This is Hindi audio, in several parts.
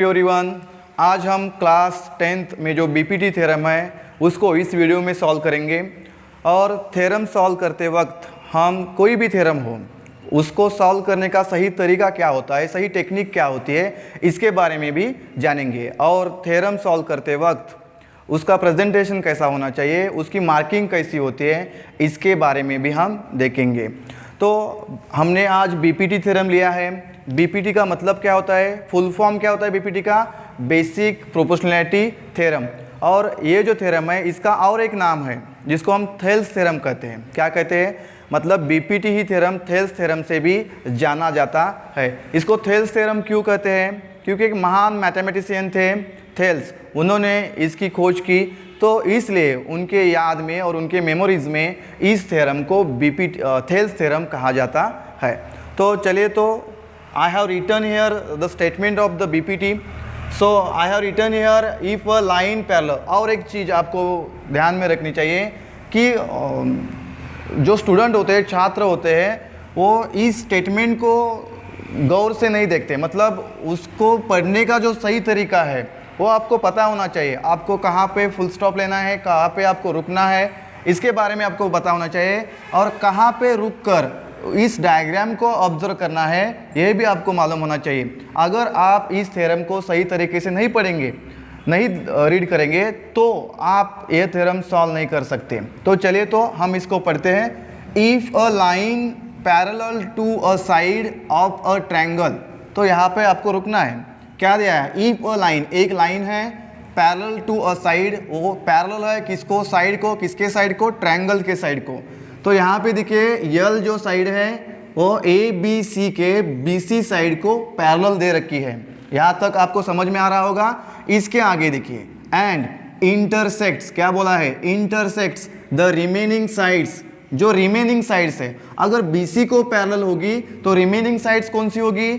एवरीवन, आज हम क्लास 10th में जो बीपीटी थ्योरम है उसको इस वीडियो में सॉल्व करेंगे। और थ्योरम सॉल्व करते वक्त हम कोई भी थ्योरम हो उसको सॉल्व करने का सही तरीका क्या होता है, सही टेक्निक क्या होती है, इसके बारे में भी जानेंगे। और थ्योरम सॉल्व करते वक्त उसका प्रेजेंटेशन कैसा होना चाहिए, उसकी मार्किंग कैसी होती है, इसके बारे में भी हम देखेंगे। तो हमने आज बीपीटी थ्योरम लिया है। बीपीटी का मतलब क्या होता है, फुल फॉर्म क्या होता है बीपीटी का, बेसिक प्रोपोर्शनैलिटी थ्योरम। और ये जो थ्योरम है इसका और एक नाम है जिसको हम थेल्स थ्योरम कहते हैं। क्या कहते हैं, मतलब बीपीटी ही थ्योरम थेल्स थ्योरम से भी जाना जाता है। इसको थेल्स थ्योरम क्यों कहते हैं, क्योंकि एक महान मैथमेटिशियन थे थेल्स, उन्होंने इसकी खोज की, तो इसलिए उनके याद में और उनके मेमोरीज में इस थ्योरम को बीपीटी थेल्स थ्योरम कहा जाता है। तो चलिए, तो I have written here the statement of the BPT. So I have written here if a line parallel। और एक चीज़ आपको ध्यान में रखनी चाहिए कि जो स्टूडेंट होते हैं, छात्र होते हैं, वो इस स्टेटमेंट को गौर से नहीं देखते। मतलब उसको पढ़ने का जो सही तरीका है वो आपको पता होना चाहिए। आपको कहाँ पे फुल स्टॉप लेना है, कहाँ पे आपको रुकना है, इसके बारे में आपको पता होना चाहिए। और कहाँ पे रुक कर इस डायग्राम को ऑब्जर्व करना है, यह भी आपको मालूम होना चाहिए। अगर आप इस थ्योरम को सही तरीके से नहीं पढ़ेंगे, नहीं रीड करेंगे, तो आप ये थ्योरम सॉल्व नहीं कर सकते। तो चलिए, तो हम इसको पढ़ते हैं। If a line parallel to a side of a triangle, तो यहाँ पे आपको रुकना है। क्या दिया है, इफ़ अ लाइन, एक लाइन है, पैरेलल टू अ साइड, वो पैरेलल है किसको, साइड को, किसके साइड को, ट्रायंगल के साइड को। तो यहाँ पे देखिए यल जो साइड है वो ए बी सी के बी सी साइड को पैरेलल दे रखी है। यहाँ तक आपको समझ में आ रहा होगा। इसके आगे देखिए, एंड इंटरसेक्ट्स, क्या बोला है, इंटरसेक्ट्स द रिमेनिंग साइड्स, जो रिमेनिंग साइड्स है। अगर बी सी को पैरेलल होगी तो रिमेनिंग साइड्स कौन सी होगी,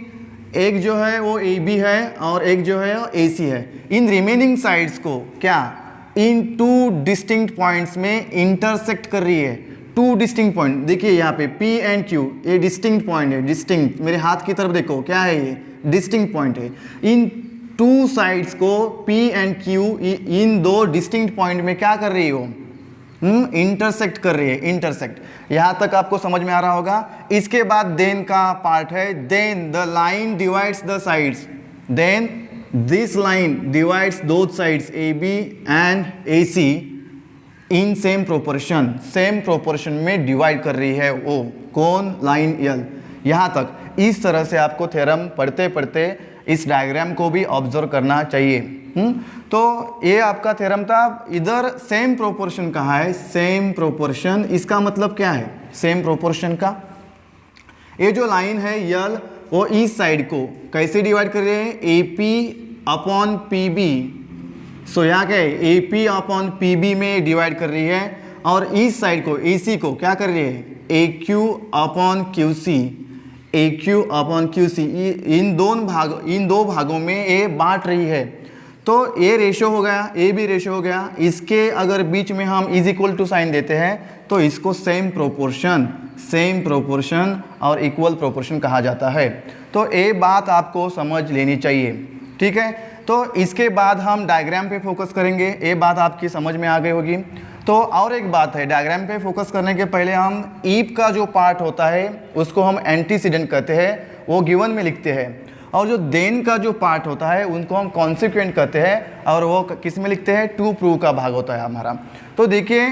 एक जो है वो ए बी है और एक जो है वो ए सी है। इन रिमेनिंग साइड्स को क्या इन टू डिस्टिंक्ट पॉइंट्स में इंटरसेक्ट कर रही है। टू डिस्टिंक्ट पॉइंट, देखिए यहाँ पे P एंड Q, ये डिस्टिंक्ट पॉइंट है। डिस्टिंक्ट, मेरे हाथ की तरफ देखो, क्या है ये, डिस्टिंक्ट पॉइंट है। इन टू साइड्स को P एंड Q, इन दो डिस्टिंक्ट पॉइंट में क्या कर रही हो, इंटरसेक्ट कर रही है, इंटरसेक्ट। यहाँ तक आपको समझ में आ रहा होगा। इसके बाद देन का पार्ट है, then the line divides the sides, then this line divides those sides AB and AC in same proportion, same proportion में डिवाइड कर रही है वो कौन, लाइन यल। यहाँ तक इस तरह से आपको थ्योरम पढ़ते पढ़ते इस डायग्राम को भी ऑब्जर्व करना चाहिए। तो ये आपका थ्योरम था। इधर सेम प्रोपोर्शन कहाँ है, सेम प्रोपोर्शन, इसका मतलब क्या है, सेम प्रोपोर्शन का, ये जो लाइन है यल वो इस साइड को कैसे डिवाइड कर रहे हैं, AP अपॉन PB। सो यहाँ क्या है, AP अपॉन PB में डिवाइड कर रही है। और इस साइड को AC को क्या कर रही है, AQ upon QC, AQ upon QC। इन दो भागों में ये बांट रही है। तो ये रेशो हो गया, ये भी रेशो हो गया। इसके अगर बीच में हम इज इक्वल टू साइन देते हैं तो इसको सेम प्रोपोर्शन और इक्वल प्रोपोर्शन कहा जाता है। तो ये बात आपको समझ लेनी चाहिए, ठीक है। तो इसके बाद हम डायग्राम पे फोकस करेंगे, ये बात आपकी समझ में आ गई होगी। तो और एक बात है, डायग्राम पे फोकस करने के पहले हम ईप का जो पार्ट होता है उसको हम एंटीसीडेंट कहते हैं, वो गिवन में लिखते हैं। और जो देन का जो पार्ट होता है उनको हम कॉन्सिक्वेंट कहते हैं, और वो किस में लिखते हैं, टू प्रूव का भाग होता है हमारा। तो देखिए,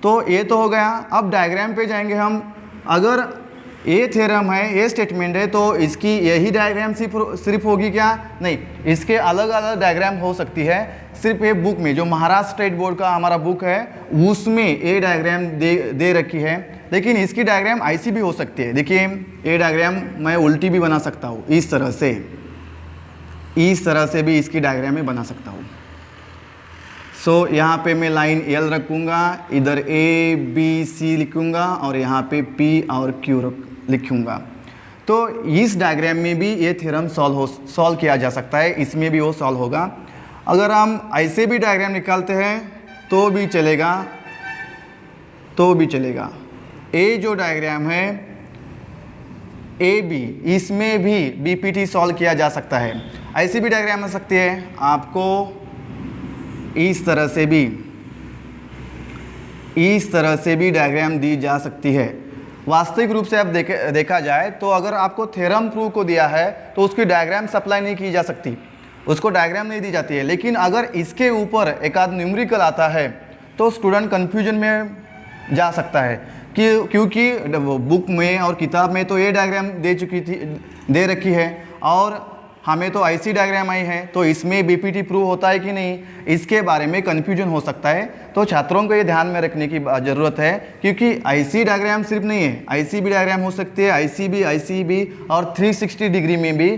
तो ये तो हो गया। अब डायग्राम पे जाएंगे हम। अगर ये थ्योरम है, ये स्टेटमेंट है, तो इसकी यही डायग्राम सिर्फ होगी क्या, नहीं, इसके अलग अलग डायग्राम हो सकती है। सिर्फ ये बुक में, जो महाराष्ट्र स्टेट बोर्ड का हमारा बुक है, उसमें ये डायग्राम दे रखी है। लेकिन इसकी डायग्राम ऐसी भी हो सकती है। देखिए, ये डायग्राम मैं उल्टी भी बना सकता हूँ, इस तरह से भी इसकी डायग्राम में बना सकता हूँ। सो यहाँ पे मैं लाइन L रखूँगा, इधर A B C लिखूँगा और यहाँ पे P और Q लिखूँगा। तो इस डायग्राम में भी ये थ्योरम सॉल्व किया जा सकता है, इसमें भी वो सॉल्व होगा। अगर हम ऐसे भी डायग्राम निकालते हैं तो भी चलेगा, ये जो डायग्राम है AB, इसमें भी बीपीटी सॉल्व किया जा सकता है। ऐसी भी डायग्राम आ सकती है, आपको इस तरह से भी डायग्राम दी जा सकती है। वास्तविक रूप से अब देखा जाए तो अगर आपको थ्योरम प्रूव को दिया है तो उसकी डायग्राम सप्लाई नहीं की जा सकती, उसको डायग्राम नहीं दी जाती है। लेकिन अगर इसके ऊपर एक आध न्यूमेरिकल आता है तो स्टूडेंट कन्फ्यूजन में जा सकता है कि क्योंकि बुक में और किताब में तो ये डायग्राम दे रखी है और हमें तो ऐसी डायग्राम आई है, तो इसमें बीपीटी प्रूव होता है कि नहीं, इसके बारे में कन्फ्यूजन हो सकता है। तो छात्रों को ये ध्यान में रखने की ज़रूरत है, क्योंकि ऐसी डायग्राम सिर्फ नहीं है, ऐसी भी डायग्राम हो सकती है, ऐसी भी और 360 डिग्री में भी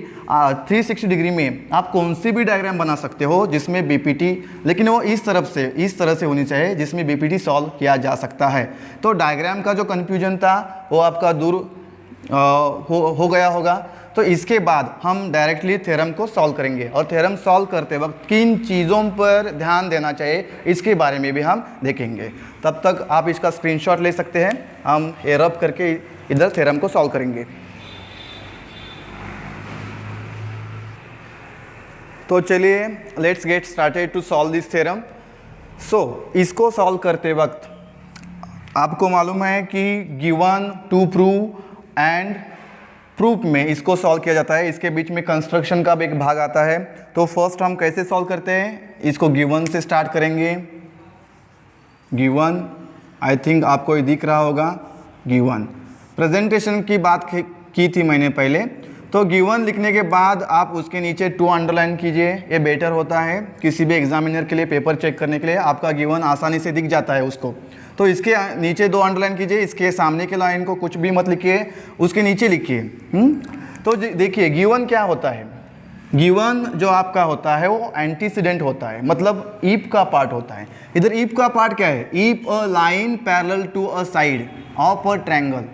360 डिग्री में आप कौन सी भी डायग्राम बना सकते हो जिसमें बीपीटी, लेकिन वो इस तरह से होनी चाहिए जिसमें बीपीटी सॉल्व किया जा सकता है। तो डायग्राम का जो कन्फ्यूजन था वो आपका दूर हो गया होगा। तो इसके बाद हम डायरेक्टली थ्योरम को सॉल्व करेंगे और थ्योरम सॉल्व करते वक्त किन चीज़ों पर ध्यान देना चाहिए इसके बारे में भी हम देखेंगे। तब तक आप इसका स्क्रीनशॉट ले सकते हैं, हम रब करके इधर थ्योरम को सॉल्व करेंगे। तो चलिए let's get started to solve this theorem. So इसको सॉल्व करते वक्त आपको मालूम है कि given, to prove and proof में इसको सॉल्व किया जाता है। इसके बीच में कंस्ट्रक्शन का भी एक भाग आता है। तो फर्स्ट हम कैसे सॉल्व करते हैं, इसको गिवन से स्टार्ट करेंगे। गिवन, आई थिंक आपको ये दिख रहा होगा, गिवन। प्रेजेंटेशन की बात की थी मैंने पहले। तो गिवन लिखने के बाद आप उसके नीचे 2 अंडरलाइन कीजिए, ये बेटर होता है किसी भी एग्जामिनर के लिए, पेपर चेक करने के लिए आपका गिवन आसानी से दिख जाता है उसको। तो इसके नीचे 2 अंडरलाइन कीजिए, इसके सामने के लाइन को कुछ भी मत लिखिए, उसके नीचे लिखिए। तो देखिए गिवन क्या होता है, गिवन जो आपका होता है वो एंटीसीडेंट होता है, मतलब ईफ का पार्ट होता है। इधर ईफ का पार्ट क्या है, if a line parallel to a side of a triangle.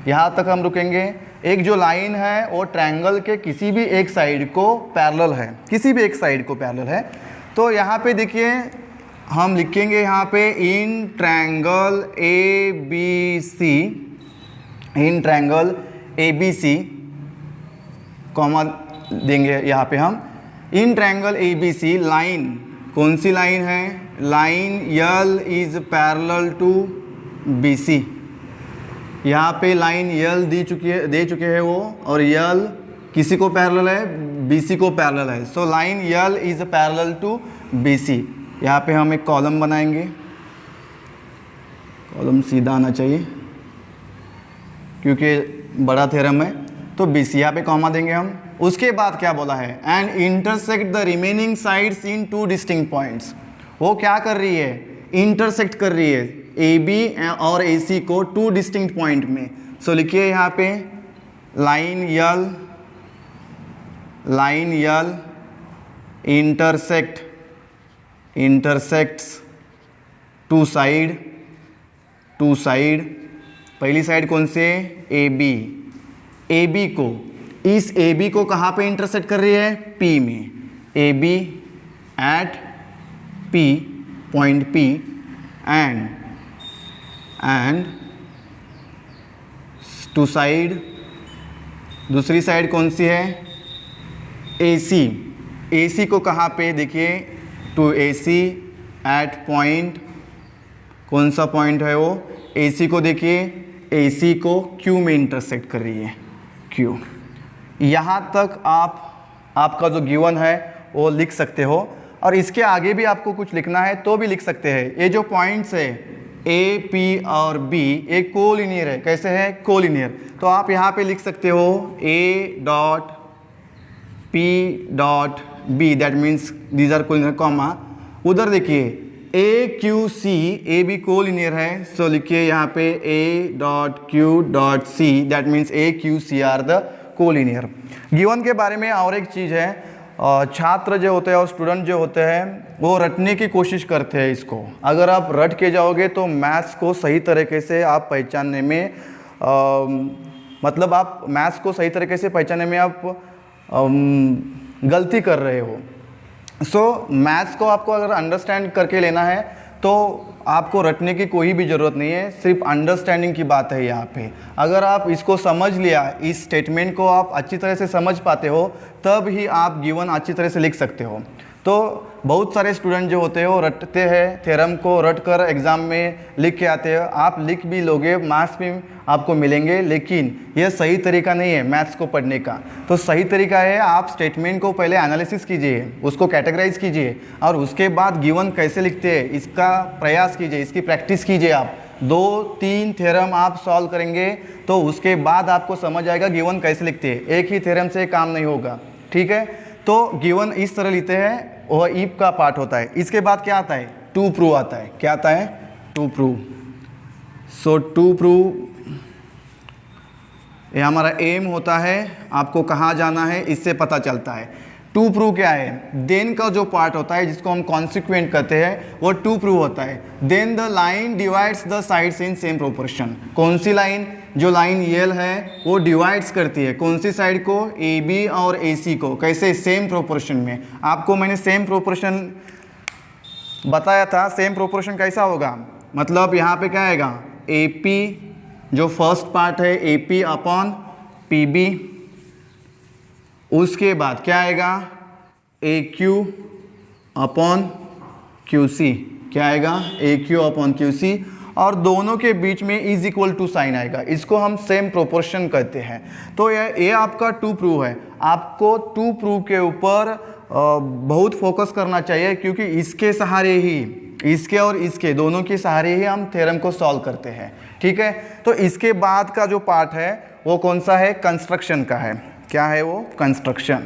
यहाँ तक हम रुकेंगे। एक जो लाइन है वो ट्रायंगल के किसी भी एक साइड को पैरेलल है, किसी भी एक साइड को पैरेलल है। तो यहाँ पे देखिए हम लिखेंगे यहाँ पे in triangle A B C, in triangle A B C, comma देंगे यहाँ पे हम, in triangle A B C line, कौन सी लाइन है, line L is parallel to B C. यहाँ पे लाइन यल दे चुके हैं वो, और यल किसी को पैरेलल है, बी सी को पैरेलल है। So line L is parallel to B C. यहाँ पे हम एक कॉलम बनाएंगे, कॉलम सीधा आना चाहिए क्योंकि बड़ा थ्योरम है। तो बी सी यहाँ पे कॉमा देंगे हम। उसके बाद क्या बोला है, and intersect the remaining sides in 2 distinct points. वो क्या कर रही है, इंटरसेक्ट कर रही है ए बी और ए सी को 2 डिस्टिंक्ट पॉइंट में। सो लिखिए यहाँ पे line L intersects two side. पहली साइड कौन से, ए बी को, इस ए बी को कहाँ पे इंटरसेक्ट कर रही है, पी में। A B at P, point P, and two side, दूसरी साइड कौन सी है, ए सी को कहाँ पे, देखिए to A C at point, कौन सा पॉइंट है वो, ए सी को देखिए, ए सी को क्यू में इंटरसेक्ट कर रही है, क्यू। यहाँ तक आपका जो गिवन है वो लिख सकते हो, और इसके आगे भी आपको कुछ लिखना है तो भी लिख सकते हैं। ये जो पॉइंट्स है ए, पी और बी, ये कोलिनियर है। कैसे है, कोलिनियर। तो आप यहाँ पे लिख सकते हो A dot P dot B, that means these are collinear, comma. उधर देखिए A Q C, A B collinear है, सो लिखिए यहाँ पे A dot Q dot C, that means A Q C are the collinear. Given के बारे में और एक चीज़ है, छात्र जो होते हैं और स्टूडेंट जो होते हैं वो रटने की कोशिश करते हैं इसको। अगर आप रट के जाओगे तो मैथ्स को सही तरीके से आप पहचानने में मतलब आप मैथ्स को सही तरीके से पहचानने में आप गलती कर रहे हो। सो मैथ्स को आपको अगर अंडरस्टैंड करके लेना है तो आपको रटने की कोई भी ज़रूरत नहीं है, सिर्फ अंडरस्टैंडिंग की बात है यहाँ पे। अगर आप इसको समझ लिया, इस स्टेटमेंट को आप अच्छी तरह से समझ पाते हो, तब ही आप गिवन अच्छी तरह से लिख सकते हो। तो बहुत सारे स्टूडेंट जो होते हैं वो रटते हैं, थ्योरम को रट कर एग्ज़ाम में लिख के आते हैं। आप लिख भी लोगे, मार्क्स भी आपको मिलेंगे, लेकिन यह सही तरीका नहीं है मैथ्स को पढ़ने का। तो सही तरीका है आप स्टेटमेंट को पहले एनालिसिस कीजिए, उसको कैटेगराइज कीजिए, और उसके बाद गिवन कैसे लिखते हैं इसका प्रयास कीजिए, इसकी प्रैक्टिस कीजिए। आप 2-3 थ्योरम आप सॉल्व करेंगे तो उसके बाद आपको समझ आएगा गिवन कैसे लिखते हैं। एक ही थ्योरम से काम नहीं होगा, ठीक है। तो गिवन इस तरह लिखते हैं, वह इफ का पार्ट होता है। इसके बाद क्या आता है? टू प्रूव आता है। क्या आता है? To prove. So to prove ये हमारा एम होता है, आपको कहाँ जाना है इससे पता चलता है। टू प्रूव क्या है? देन का जो पार्ट होता है जिसको हम कॉन्सिक्वेंट कहते हैं वो टू प्रूव होता है। Then the line divides the sides in same proportion. कौन सी लाइन? जो लाइन यल है वो डिवाइड्स करती है कौन सी साइड को? ए बी और ए सी को। कैसे? सेम प्रोपोर्शन में। आपको मैंने सेम प्रोपोर्शन बताया था। सेम प्रोपोर्शन कैसा होगा? मतलब यहाँ पे क्या आएगा? ए पी जो फर्स्ट पार्ट है A P upon P B, उसके बाद क्या आएगा? A Q upon Q C. क्या आएगा? A Q upon Q C, और दोनों के बीच में इज इक्वल टू साइन आएगा। इसको हम सेम प्रोपोर्शन कहते हैं। तो ये आपका टू प्रूव है। आपको टू प्रूव के ऊपर बहुत फोकस करना चाहिए, क्योंकि इसके सहारे ही, इसके और इसके दोनों के सहारे ही हम थ्योरम को सॉल्व करते हैं, ठीक है। तो इसके बाद का जो पार्ट है वो कौन सा है? कंस्ट्रक्शन का है। क्या है वो? कंस्ट्रक्शन।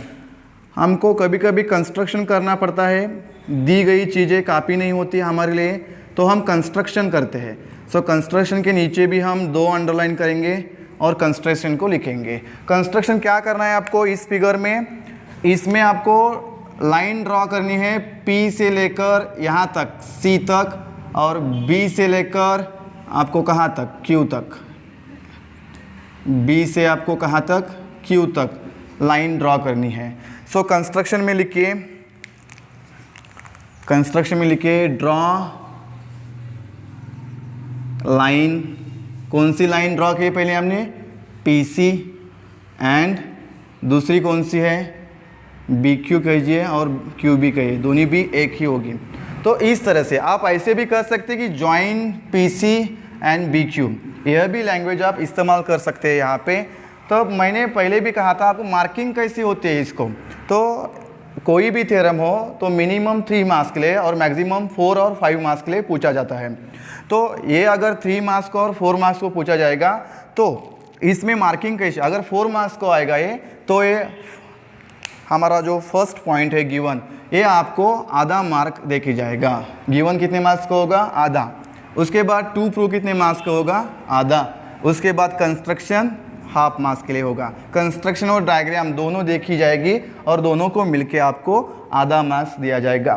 हमको कभी कभी कंस्ट्रक्शन करना पड़ता है, दी गई चीज़ें काफ़ी नहीं होती हमारे लिए, तो हम कंस्ट्रक्शन करते हैं। सो कंस्ट्रक्शन के नीचे भी हम 2 अंडरलाइन करेंगे और कंस्ट्रक्शन को लिखेंगे। कंस्ट्रक्शन क्या करना है आपको इस फिगर में? इसमें आपको लाइन ड्रॉ करनी है P से लेकर यहाँ तक C तक, और B से लेकर आपको कहाँ तक? Q तक। B से आपको कहाँ तक? Q तक लाइन ड्रॉ करनी है। सो कंस्ट्रक्शन में लिखिए, कंस्ट्रक्शन में लिखिए ड्रॉ लाइन। कौन सी लाइन ड्रॉ की पहले हमने? PC, एंड दूसरी कौन सी है? BQ कहिए और QB कहिए, दोनों भी एक ही होगी। तो इस तरह से आप ऐसे भी कर सकते हैं कि ज्वाइन PC एंड BQ, यह भी लैंग्वेज आप इस्तेमाल कर सकते हैं यहाँ पे। तो मैंने पहले भी कहा था आपको मार्किंग कैसी होती है इसको। तो कोई भी थ्योरम हो तो मिनिमम 3 मार्क्स के लिए और मैक्सिमम 4 और 5 मार्क्स के लिए पूछा जाता है। तो ये अगर 3 मार्क्स को और 4 मार्क्स को पूछा जाएगा तो इसमें मार्किंग कैसे? अगर 4 मार्क्स को आएगा ये, तो ये हमारा जो फर्स्ट पॉइंट है गिवन, ये आपको आधा मार्क दे के जाएगा। गिवन कितने मार्क्स का होगा? आधा। उसके बाद टू प्रूव कितने मार्क्स का होगा? आधा। उसके बाद कंस्ट्रक्शन हाफ मार्क्स के लिए होगा। कंस्ट्रक्शन और डायग्राम दोनों देखी जाएगी और दोनों को मिलके आपको आधा मार्क्स दिया जाएगा।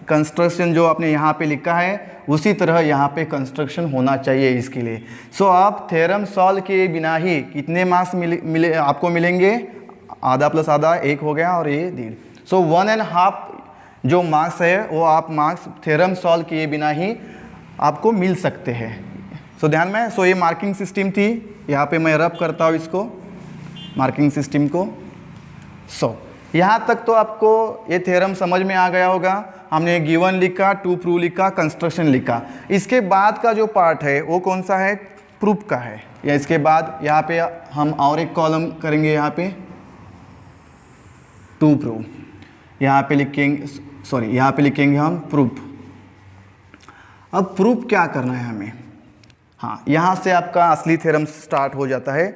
कंस्ट्रक्शन जो आपने यहाँ पे लिखा है उसी तरह यहाँ पे कंस्ट्रक्शन होना चाहिए इसके लिए। सो आप थ्योरम सॉल्व किए बिना ही कितने मार्क्स मिले आपको मिलेंगे? आधा प्लस आधा 1 हो गया और ये 1.5। सो 1.5 जो मार्क्स है वो आप मार्क्स थ्योरम सॉल्व किए बिना ही आपको मिल सकते हैं। सो ध्यान में। सो ये मार्किंग सिस्टम थी, यहाँ पे मैं रब करता हूँ इसको, मार्किंग सिस्टम को। सो यहाँ तक तो आपको ये थ्योरम समझ में आ गया होगा। हमने गिवन लिखा, टू प्रूव लिखा, कंस्ट्रक्शन लिखा। इसके बाद का जो पार्ट है वो कौन सा है? प्रूफ का है। या इसके बाद यहाँ पे हम और एक कॉलम करेंगे, यहाँ पे टू प्रूव, यहाँ पे लिखेंगे, सॉरी यहाँ पे लिखेंगे हम प्रूफ। अब प्रूफ क्या करना है हमें? हाँ, यहाँ से आपका असली थ्योरम स्टार्ट हो जाता है।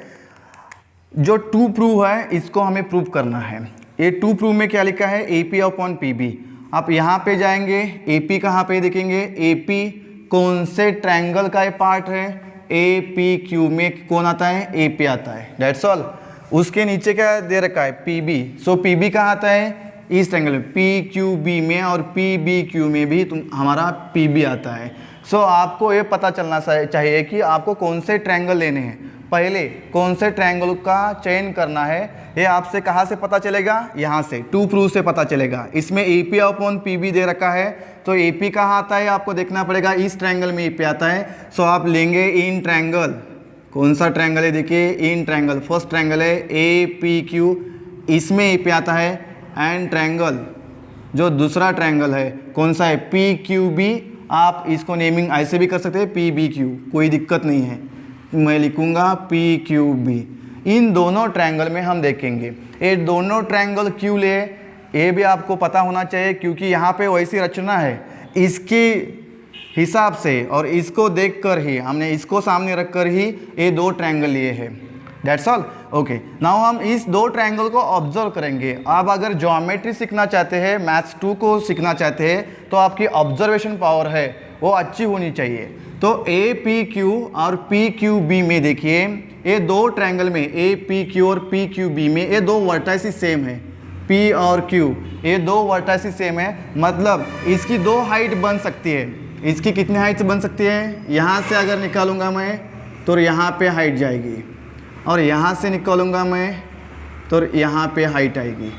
जो टू प्रूव है इसको हमें प्रूव करना है। ये टू प्रूव में क्या लिखा है? AP upon PB। आप यहाँ पे जाएंगे, AP कहाँ पे देखेंगे? AP कौन से ट्रायंगल का ये पार्ट है? APQ में कौन आता है? AP आता है। That's all. उसके नीचे क्या दे रखा है? PB। सो PB कहाँ आता है? इस ट्रायंगल में PQB में, और PBQ में भी हमारा PB आता है। सो आपको ये पता चलना चाहिए कि आपको कौन से ट्रायंगल लेने हैं। पहले कौन से ट्रायंगल का चयन करना है, ये आपसे कहाँ से पता चलेगा, यहाँ से टू प्रूफ से पता चलेगा। इसमें AP अपॉन PB दे रखा है, तो AP कहाँ आता है आपको देखना पड़ेगा, इस ट्रायंगल में AP आता है। सो आप लेंगे इन ट्रायंगल, कौन सा ट्रायंगल है देखिए, इन ट्रायंगल, फर्स्ट ट्रायंगल है APQ, इसमें AP आता है। एंड ट्रायंगल जो दूसरा ट्रायंगल है कौन सा है, PQB, आप इसको नेमिंग ऐसे भी कर सकते हैं PBQ, कोई दिक्कत नहीं है, मैं लिखूंगा PQB। इन दोनों ट्रायंगल में हम देखेंगे, ये दोनों ट्रायंगल क्यों लिए ये भी आपको पता होना चाहिए, क्योंकि यहाँ पे वैसी रचना है, इसकी हिसाब से और इसको देखकर ही हमने इसको सामने रखकर ही ये दो ट्रायंगल लिए हैं। That's all. ओके, नाउ हम इस दो ट्रायंगल को ऑब्जर्व करेंगे। आप अगर ज्योमेट्री सीखना चाहते हैं, मैथ्स 2 को सीखना चाहते हैं, तो आपकी ऑब्जर्वेशन पावर है वो अच्छी होनी चाहिए। तो APQ और PQB में देखिए, ये दो ट्रायंगल में APQ और PQB में ये दो वर्टाइसिस सेम है, P और Q, ये दो वर्टाइसिस सेम है, मतलब इसकी दो हाइट बन सकती है। इसकी कितनी हाइट बन सकती है, यहाँ से अगर निकालूंगा मैं तो यहाँ पे हाइट जाएगी, और यहाँ से निकालूंगा मैं तो यहाँ पे हाइट आएगी।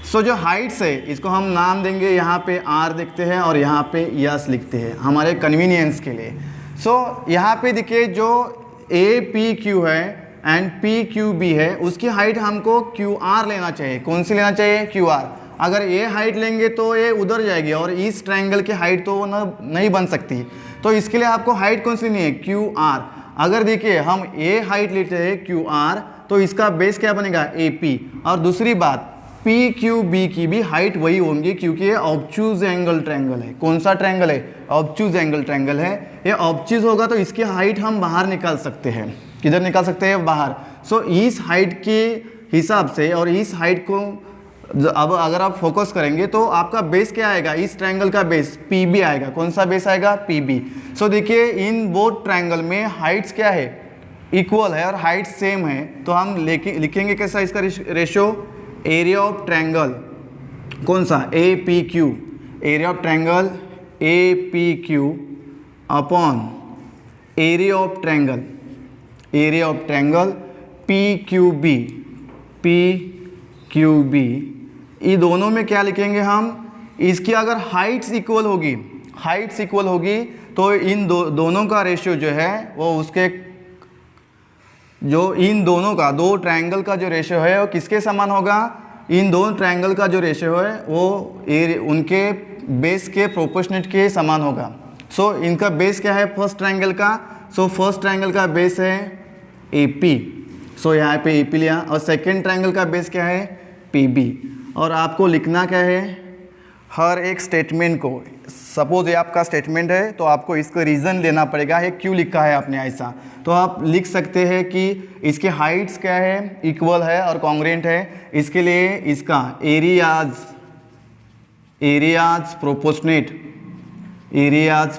सो जो हाइट्स है इसको हम नाम देंगे, यहाँ पे R लिखते हैं और यहाँ पे यस लिखते हैं हमारे कन्वीनियंस के लिए। सो यहाँ पे देखिए जो APQ है एंड PQB है, उसकी हाइट हमको QR लेना चाहिए। कौन सी लेना चाहिए, QR। अगर ये हाइट लेंगे तो ये उधर जाएगी और इस ट्रायंगल की हाइट तो नहीं बन सकती, तो इसके लिए आपको हाइट कौन सी लेनी है, QR। अगर देखिए हम ये हाइट लेते हैं QR, तो इसका बेस क्या बनेगा, AP। और दूसरी बात, PQB की भी हाइट वही होंगी, क्योंकि ये ऑब्टूज एंगल ट्रायंगल है। कौन सा ट्रायंगल है, ऑब्टूज एंगल ट्रायंगल है। ये ऑब्टूज होगा तो इसकी हाइट हम बाहर निकाल सकते हैं, किधर निकाल सकते हैं, बाहर। सो इस हाइट के हिसाब से और इस हाइट को अब अगर आप फोकस करेंगे तो आपका बेस क्या आएगा, इस ट्रायंगल का बेस PB आएगा। कौन सा बेस आएगा, PB। सो देखिए इन बोथ ट्रायंगल में हाइट्स क्या है, इक्वल है और हाइट सेम है, तो हम लिखेंगे कैसा इसका रेशो, एरिया ऑफ ट्रायंगल कौन सा, APQ, area of triangle APQ upon area of triangle, area of triangle PQB। ये दोनों में क्या लिखेंगे हम, इसकी अगर हाइट्स इक्वल होगी तो इन दोनों का रेशियो जो है वो उसके जो इन दोनों का, दो ट्रायंगल का जो रेशियो है वो किसके समान होगा, इन दोनों ट्रायंगल का जो रेशियो है वो उनके बेस के प्रोपोर्शनेट के समान होगा। सो इनका बेस क्या है फर्स्ट ट्रायंगल का, सो फर्स्ट ट्रायंगल का बेस है AP, सो यहाँ पे AP लिया, और सेकेंड ट्रायंगल का बेस क्या है PB। और आपको लिखना क्या है, हर एक स्टेटमेंट को, सपोज ये आपका स्टेटमेंट है तो आपको इसका रीज़न देना पड़ेगा, ये क्यों लिखा है आपने ऐसा। तो आप लिख सकते हैं कि इसके हाइट्स क्या है, इक्वल है और कॉन्ग्रुएंट है, इसके लिए इसका एरियाज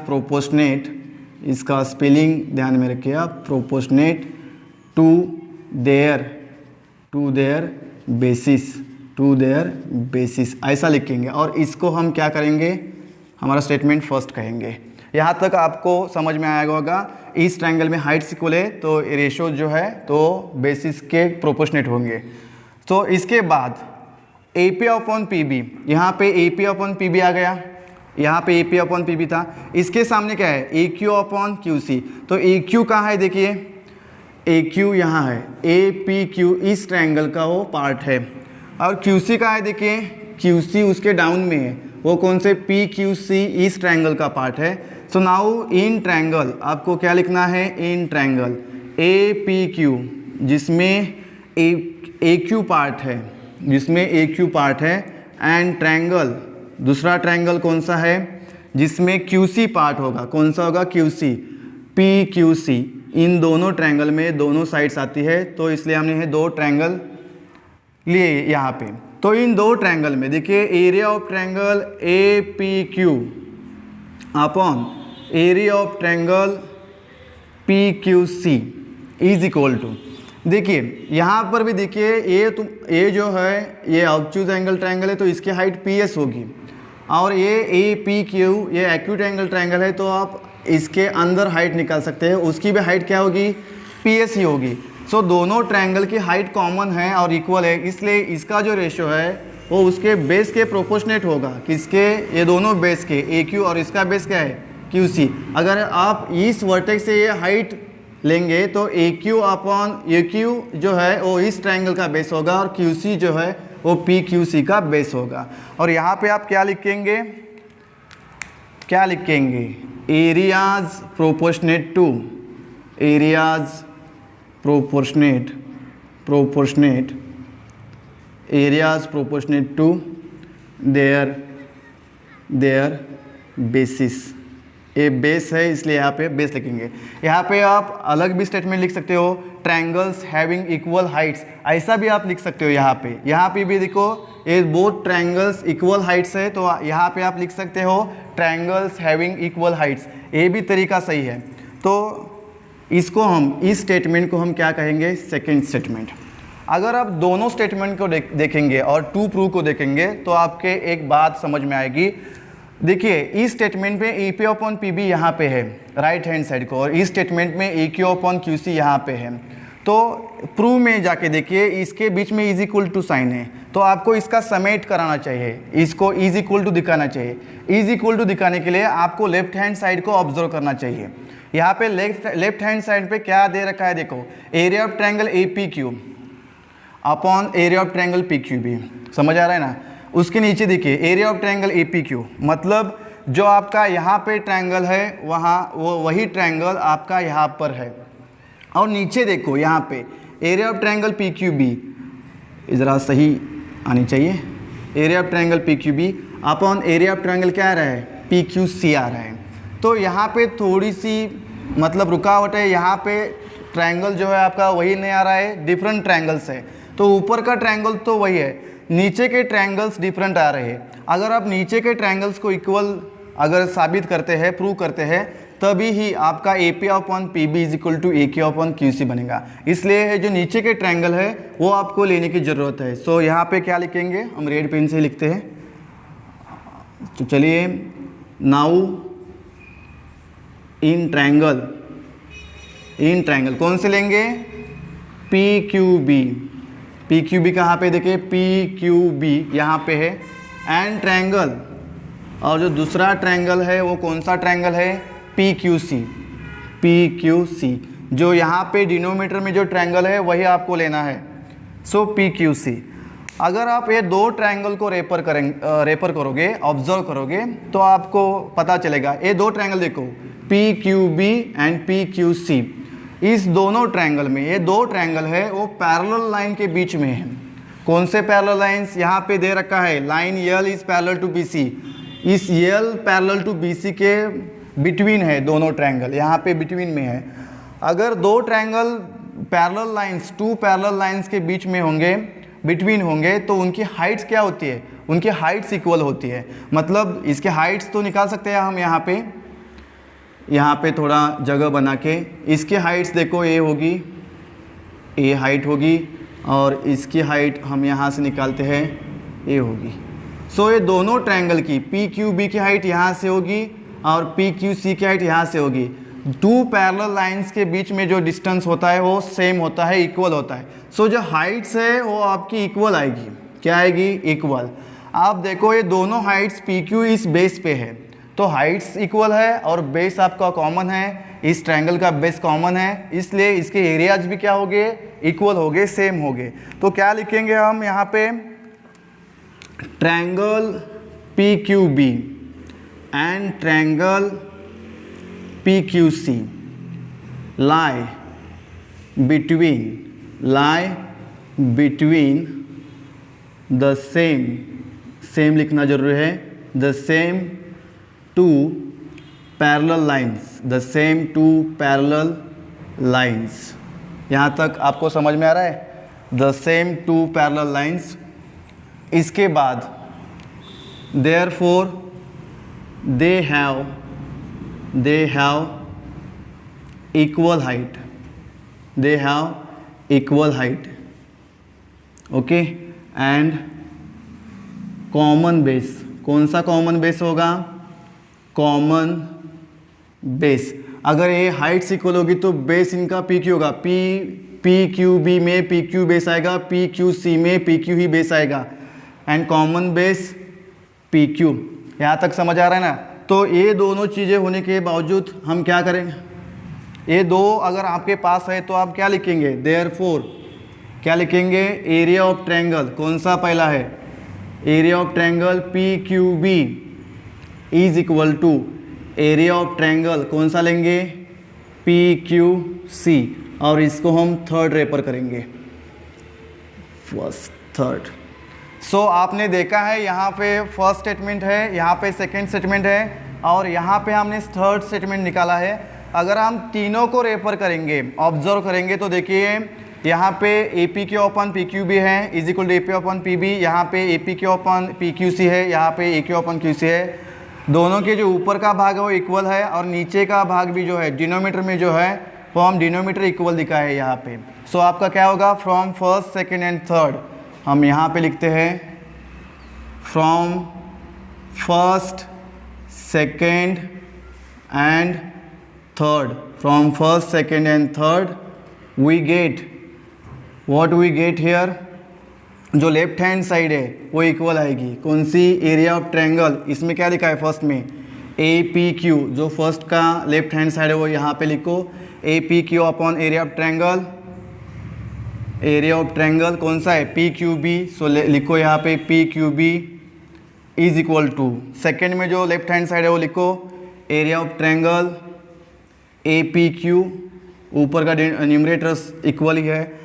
प्रोपोर्शनेट, इसका स्पेलिंग ध्यान में रखिए आप, प्रोपोर्शनेट टू देयर बेसिस ऐसा लिखेंगे, और इसको हम क्या करेंगे, हमारा स्टेटमेंट फर्स्ट कहेंगे। यहाँ तक आपको समझ में आएगा होगा। इस ट्रायंगल में हाइट्स इक्वल है तो रेशो जो है तो बेसिस के प्रोपोर्शनेट होंगे। तो इसके बाद AP अपॉन PB, यहाँ पे AP अपॉन PB आ गया, यहाँ पे AP अपॉन PB था, इसके सामने क्या है AQ अपॉन QC। तो AQ कहाँ है देखिए, AQ यहाँ है, APQ इस ट्रायंगल का वो पार्ट है, और QC कहाँ है देखिए, QC उसके डाउन में है, वो कौन से PQC इस ट्रायंगल का पार्ट है। सो नाउ इन ट्रायंगल आपको क्या लिखना है, इन ट्रायंगल APQ जिसमें AQ पार्ट है, एंड ट्रायंगल दूसरा ट्रायंगल कौन सा है जिसमें QC पार्ट होगा, कौन सा होगा QC, PQC। इन दोनों ट्रायंगल में दोनों साइड्स आती है, तो इसलिए हमने ये दो ट्रायंगल लिए यहाँ पे। तो इन दो ट्रायंगल में देखिए area of triangle APQ upon area of triangle PQC is equal to, देखिए यहाँ पर भी देखिए ये जो है ये ऑब्टूज एंगल ट्रायंगल है तो इसकी हाइट PS होगी, और ये APQ ये एक्यूट एंगल ट्रायंगल है तो आप इसके अंदर हाइट निकाल सकते हैं, उसकी भी हाइट क्या होगी PS ही होगी। सो दोनों ट्रायंगल की हाइट कॉमन है और इक्वल है, इसलिए इसका जो रेशियो है वो उसके बेस के प्रोपोर्शनेट होगा। किसके? ये दोनों बेस के, ए क्यू और इसका बेस क्या है? Q C. अगर आप इस वर्टेक्स से ये हाइट लेंगे तो A Q upon A Q जो है वो इस ट्रायंगल का बेस होगा और क्यू सी जो है वो पी क्यू सी का बेस होगा। और यहाँ पे आप क्या लिखेंगे? क्या लिखेंगे? Areas proportionate to, areas proportionate areas proportionate to their basis। ये बेस है इसलिए यहाँ पे बेस लिखेंगे। यहाँ पे आप अलग भी स्टेटमेंट लिख सकते हो, ट्रायंगल्स हैविंग इक्वल हाइट्स, ऐसा भी आप लिख सकते हो। यहाँ पे भी देखो ये बोथ ट्रायंगल्स इक्वल हाइट्स है, तो यहाँ पे आप लिख सकते हो ट्रायंगल्स हैविंग इक्वल हाइट्स, ये भी तरीका सही है। तो इसको हम, इस स्टेटमेंट को हम क्या कहेंगे? Second statement. अगर आप दोनों स्टेटमेंट को देखेंगे और टू प्रूव को देखेंगे तो आपके एक बात समझ में आएगी। देखिए इस स्टेटमेंट में A P upon P B यहाँ पे है राइट हैंड साइड को, और इस स्टेटमेंट में ए क्यू अपॉन क्यू सी यहाँ पे है। तो प्रूव में जाके देखिए इसके बीच में इज इक्वल टू साइन है, तो आपको इसका समेट कराना चाहिए, इसको इज इक्वल टू दिखाना चाहिए। इज इक्वल टू दिखाने के लिए आपको लेफ्ट हैंड साइड को ऑब्जर्व करना चाहिए। यहाँ पे लेफ्ट हैंड साइड पे क्या दे रखा है? देखो area of triangle A P Q upon area of triangle P Q B, समझ आ रहा है ना? उसके नीचे देखिए area of triangle A P Q, मतलब जो आपका यहाँ पे ट्रायंगल है वहाँ वही ट्रायंगल आपका यहाँ पर है। और नीचे देखो यहाँ पे area of triangle P Q B, ज़रा सही आनी चाहिए, area of triangle P Q B upon area of triangle क्या आ रहा है? पी क्यू सी आ रहा है। तो यहाँ पे थोड़ी सी मतलब रुकावट है, यहाँ पे ट्रायंगल जो है आपका वही नहीं आ रहा है, डिफरेंट ट्रायंगल्स है। तो ऊपर का ट्रायंगल तो वही है, नीचे के ट्रायंगल्स डिफरेंट आ रहे हैं। अगर आप नीचे के ट्रायंगल्स को इक्वल अगर साबित करते हैं, प्रूव करते हैं, तभी ही आपका A P upon P B is equal to A Q upon Q C बनेगा। इसलिए जो नीचे के ट्रायंगल है वो आपको लेने की ज़रूरत है। सो यहाँ पे क्या लिखेंगे? हम रेड पेन से लिखते हैं। तो चलिए, नाउ इन ट्रायंगल कौन से लेंगे? P Q B. P Q B कहाँ पे? देखिए पी क्यू बी यहाँ पे है, एंड ट्रायंगल, और जो दूसरा ट्रायंगल है वो कौन सा ट्रायंगल है? P Q C. P Q C, जो यहाँ पे डिनोमीटर में जो ट्रायंगल है वही आपको लेना है। सो पी क्यू सी। अगर आप ये दो ट्रायंगल को रेपर करोगे, ऑब्जर्व करोगे, तो आपको पता चलेगा ये दो ट्रायंगल देखो, P Q B and P Q C. इस दोनों ट्रायंगल में, ये दो ट्रायंगल है वो पैरेलल लाइन के बीच में है। कौन से पैरेलल लाइंस? यहाँ पे दे रखा है line L is parallel to B C. इस L parallel to B C के बिटवीन है दोनों ट्रायंगल, यहाँ पे बिटवीन में है। अगर दो triangle parallel lines, two parallel lines के बीच में होंगे, बिटवीन होंगे, तो उनकी हाइट्स क्या होती है? उनकी हाइट्स इक्वल होती है। मतलब इसके हाइट्स तो निकाल सकते हैं हम यहाँ पे थोड़ा जगह बना के। इसकी हाइट्स देखो ए होगी, ए हाइट होगी, और इसकी हाइट हम यहाँ से निकालते हैं ए होगी। सो ये दोनों ट्रायंगल की पी क्यू बी की हाइट यहाँ से होगी और पी क्यू सी की हाइट यहाँ से होगी। टू पैरेलल लाइंस के बीच में जो डिस्टेंस होता है वो सेम होता है, इक्वल होता है। सो जो हाइट्स है वो आपकी इक्वल आएगी। क्या आएगी? इक्वल। आप देखो ये दोनों हाइट्स पी क्यू इस बेस पे है, तो हाइट्स इक्वल है और बेस आपका कॉमन है, इस ट्रायंगल का बेस कॉमन है, इसलिए इसके एरियाज भी क्या हो गए? इक्वल हो गए, सेम हो गए। तो क्या लिखेंगे हम यहाँ पे? Triangle P Q B and triangle P Q C lie between the same लिखना जरूरी है, the same two parallel lines। यहाँ तक आपको समझ में आ रहा है? the same two parallel lines। इसके बाद therefore they have equal height, okay, and common base। कौन सा कॉमन बेस होगा? Common base. अगर ये हाइट्स इक्वल होगी तो बेस इनका पी क्यू होगा, पी पी क्यू बी में पी क्यू बेस आएगा, पी क्यू सी में पी क्यू ही बेस आएगा, and common base P Q. यहाँ तक समझ आ रहा है ना। तो ये दोनों चीज़ें होने के बावजूद हम क्या करेंगे, ये दो अगर आपके पास है तो आप क्या लिखेंगे, देयरफॉर क्या लिखेंगे, एरिया ऑफ ट्रायंगल कौन सा पहला है, area of triangle P Q B is equal to area of triangle कौन सा लेंगे, पी क्यू सी, और इसको हम थर्ड रेफर करेंगे, फर्स्ट थर्ड। सो आपने देखा है यहाँ पे फर्स्ट स्टेटमेंट है, यहाँ पे सेकंड स्टेटमेंट है, और यहाँ पे हमने थर्ड स्टेटमेंट निकाला है। अगर हम तीनों को रेफर करेंगे, ऑब्जर्व करेंगे, तो देखिए यहाँ पे A P Q upon P Q B है is equal to A P upon P B, यहाँ पे A P Q upon P Q C है, यहाँ पे ए क्यू अपन क्यू सी है। दोनों के जो ऊपर का भाग है वो इक्वल है, और नीचे का भाग भी जो है डिनोमीटर में जो है वो हम डिनोमीटर इक्वल दिखाए है यहाँ पे। सो आपका क्या होगा, from first second and third, हम यहाँ पे लिखते हैं from first second and third, from first second and third we get what we get here, जो लेफ्ट हैंड साइड है वो इक्वल आएगी कौन सी, एरिया ऑफ ट्रायंगल। इसमें क्या लिखा है फर्स्ट में, ए पी क्यू, जो फर्स्ट का लेफ्ट हैंड साइड है वो यहाँ पे लिखो, ए P Q upon area of triangle, area of triangle कौन सा है, पी क्यू बी। सो लिखो यहाँ पे P Q B is equal to, second में जो लेफ्ट हैंड साइड है वो लिखो area of triangle A P Q, ऊपर का न्यूमरेटर इक्वल ही है,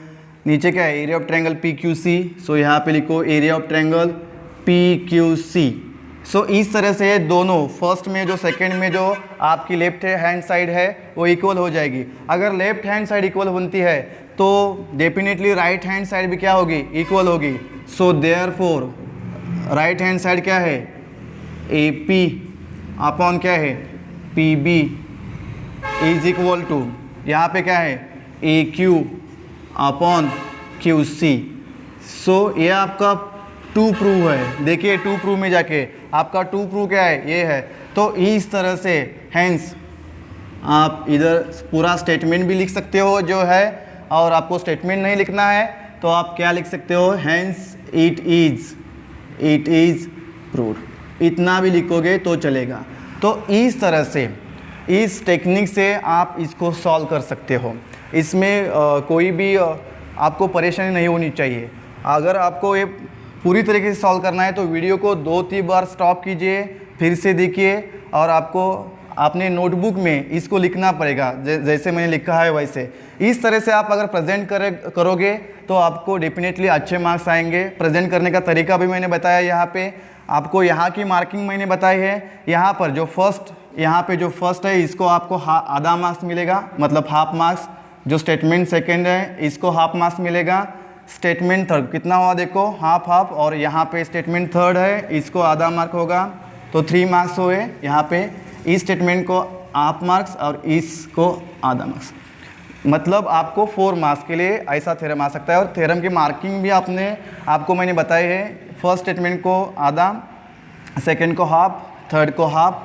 नीचे क्या है area of triangle P Q C. So यहाँ पे लिखो area of triangle P Q C. So इस तरह से दोनों फर्स्ट में जो सेकंड में जो आपकी लेफ्ट हैंड साइड है वो इक्वल हो जाएगी। अगर लेफ्ट हैंड साइड इक्वल बनती है तो डेफिनेटली राइट हैंड साइड भी क्या होगी, इक्वल होगी। So therefore right hand side क्या है, ए पी अपॉन क्या है, P B is equal to, यहाँ पे क्या है A Q upon Q C. So ये आपका टू प्रूव है, देखिए टू प्रूव में जाके आपका टू प्रूव क्या है, ये है। तो इस तरह से हैंस आप इधर पूरा स्टेटमेंट भी लिख सकते हो जो है, और आपको स्टेटमेंट नहीं लिखना है तो आप क्या लिख सकते हो, हैंस इट इज़ प्रूव्ड, इतना भी लिखोगे तो चलेगा। तो इस तरह से इस टेक्निक से आप इसको सॉल्व कर सकते हो। इसमें कोई भी आपको परेशानी नहीं होनी चाहिए। अगर आपको ये पूरी तरीके से सॉल्व करना है तो वीडियो को 2-3 बार स्टॉप कीजिए, फिर से देखिए, और आपको अपने नोटबुक में इसको लिखना पड़ेगा जैसे मैंने लिखा है वैसे। इस तरह से आप अगर प्रेजेंट करोगे तो आपको डेफिनेटली अच्छे मार्क्स आएंगे। प्रेजेंट करने का तरीका भी मैंने बताया यहाँ पे, आपको यहाँ की मार्किंग मैंने बताई है। यहाँ पर जो फर्स्ट है इसको आपको आधा मार्क्स मिलेगा, मतलब हाफ मार्क्स। जो स्टेटमेंट सेकंड है इसको हाफ मार्क्स मिलेगा। स्टेटमेंट थर्ड कितना हुआ देखो, हाफ हाफ, और यहाँ पे स्टेटमेंट थर्ड है इसको आधा मार्क होगा, तो 3 मार्क्स हुए यहाँ पे। इस स्टेटमेंट को हाफ मार्क्स और इसको आधा मार्क्स, मतलब आपको 4 मार्क्स के लिए ऐसा थ्योरम आ सकता है। और थ्योरम की मार्किंग भी आपको मैंने बताई है, फर्स्ट स्टेटमेंट को आधा, सेकेंड को हाफ, थर्ड को हाफ,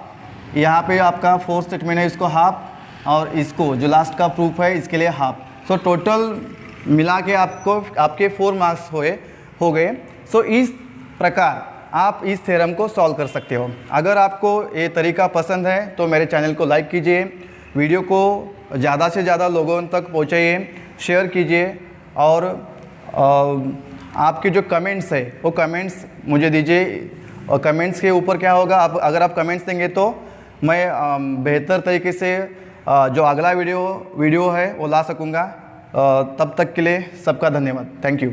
यहाँ पे आपका फोर्थ स्टेटमेंट है इसको हाफ, और इसको जो लास्ट का प्रूफ है इसके लिए हाफ। सो टोटल मिला के आपके 4 मार्क्स हो गए। सो इस प्रकार आप इस थ्योरम को सॉल्व कर सकते हो। अगर आपको ये तरीका पसंद है तो मेरे चैनल को लाइक कीजिए, वीडियो को ज़्यादा से ज़्यादा लोगों तक पहुँचाइए, शेयर कीजिए, और आपके जो कमेंट्स है वो कमेंट्स मुझे दीजिए। और कमेंट्स के ऊपर क्या होगा, अगर आप कमेंट्स देंगे तो मैं बेहतर तरीके से जो अगला वीडियो है वो ला सकूँगा। तब तक के लिए सबका धन्यवाद, थैंक यू।